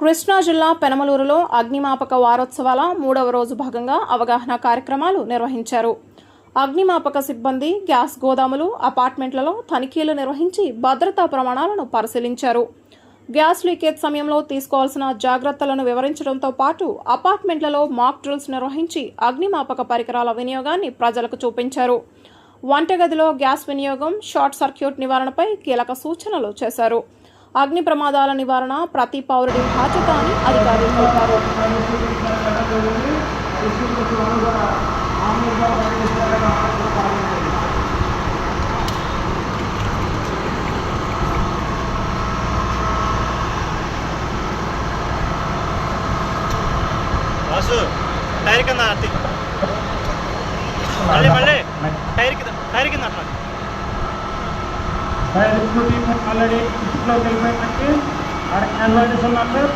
కృష్ణా జిల్లా పెనమలూరులో అగ్నిమాపక వారోత్సవాల 3వ రోజు భాగంగా అవగాహన కార్యక్రమాలు నిర్వహించారు. అగ్నిమాపక సిబ్బంది గ్యాస్ గోదాములు, అపార్ట్మెంట్లలో తనిఖీలు నిర్వహించి భద్రతా ప్రమాణాలను పరిశీలించారు. గ్యాస్ లీకేజ్ సమయంలో తీసుకోవాల్సిన జాగ్రత్తలను వివరించడంతో పాటు అపార్ట్మెంట్లలో మాక్ డ్రిల్స్ నిర్వహించి అగ్నిమాపక పరికరాల వినియోగాన్ని ప్రజలకు చూపించారు. వంటగదిలో గ్యాస్ వినియోగం, షార్ట్ సర్క్యూట్ నివారణపై కీలక సూచనలు చేశారు. అగ్ని ప్రమాదాల నివారణ ప్రతి పౌరుడి బాధ్యత అని అధికారులు తెలిపారు. టైర్ కింద మళ్ళీ టైర్ కింద ఆల్రెడీ ఇంట్లో వెళ్ళిపోయినట్టు అడ్వాంటేజ్ ఉన్నారు.